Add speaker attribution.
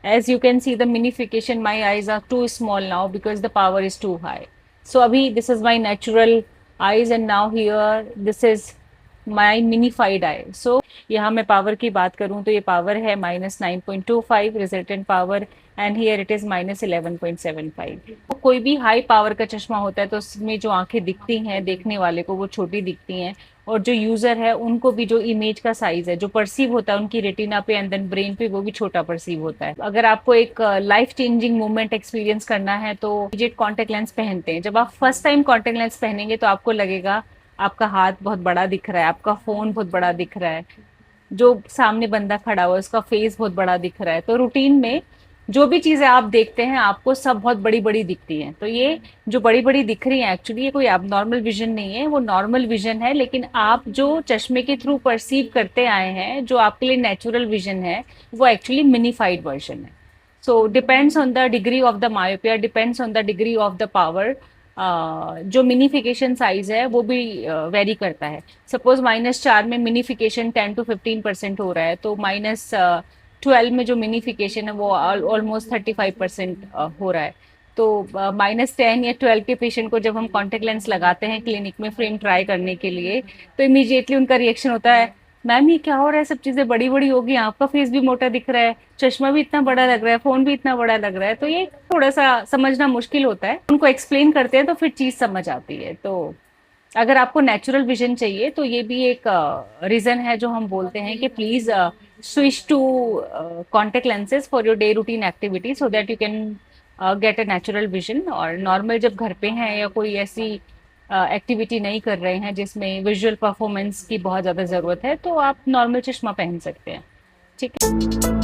Speaker 1: As you can see the minification, my eyes are too small now because the power is too high. So abhi this is my natural eyes and now here this is my minified eye. So यहाँ मैं power की बात करूँ तो ये power है -9.25 resultant power and here it is -11.75। तो कोई भी हाई पावर का चश्मा होता है तो उसमें जो आंखें दिखती हैं देखने वाले को वो छोटी दिखती हैं, और जो यूजर है उनको भी जो इमेज का साइज है जो परसीव होता है उनकी रेटिना पे एंड देन ब्रेन पे वो भी छोटा परसीव होता है। अगर आपको एक लाइफ चेंजिंग मूवमेंट एक्सपीरियंस करना है तो इमीडिएट कॉन्टेक्ट लेंस पहनते हैं। जब आप फर्स्ट टाइम कॉन्टेक्ट लेंस पहनेंगे तो आपको लगेगा आपका हाथ बहुत बड़ा दिख रहा है, आपका फोन बहुत बड़ा दिख रहा है, जो सामने बंदा खड़ा हुआ है उसका फेस बहुत बड़ा दिख रहा है। तो रूटीन में जो भी चीजें आप देखते हैं आपको सब बहुत बड़ी बड़ी दिखती हैं। तो ये जो बड़ी बड़ी दिख रही है एक्चुअली ये कोई एबनॉर्मल विजन नहीं है, वो नॉर्मल विजन है। लेकिन आप जो चश्मे के थ्रू परसीव करते आए हैं जो आपके लिए नेचुरल विजन है वो एक्चुअली मिनिफाइड वर्जन है। So depends on the degree of the myopia, depends on the degree of the power. जो मिनिफिकेशन साइज है वो भी वेरी करता है। सपोज -4 में मिनिफिकेशन 10 to 15% हो रहा है तो -12 में जो मिनिफिकेशन है वो ऑलमोस्ट 35% हो रहा है। तो -10 या 12 के पेशेंट को जब हम कॉन्टेक्ट लेंस लगाते हैं क्लिनिक में फ्रेम ट्राई करने के लिए तो इमीडिएटली उनका रिएक्शन होता है, मैम ये क्या हो रहा है, सब चीजें बड़ी बड़ी होगी, आपका फेस भी मोटा दिख रहा है, चश्मा भी इतना बड़ा लग रहा है, फोन भी इतना बड़ा लग रहा है। तो ये थोड़ा सा समझना मुश्किल होता है, उनको एक्सप्लेन करते हैं तो फिर चीज समझ आती है। तो अगर आपको नेचुरल विजन चाहिए तो ये भी एक रीजन है जो हम बोलते हैं कि please switch to contact lenses for your day routine activity so that you can get a natural vision. और नॉर्मल जब घर पे हैं या कोई ऐसी एक्टिविटी नहीं कर रहे हैं जिसमें विजुअल परफॉर्मेंस की बहुत ज़्यादा ज़रूरत है तो आप नॉर्मल चश्मा पहन सकते हैं। ठीक है।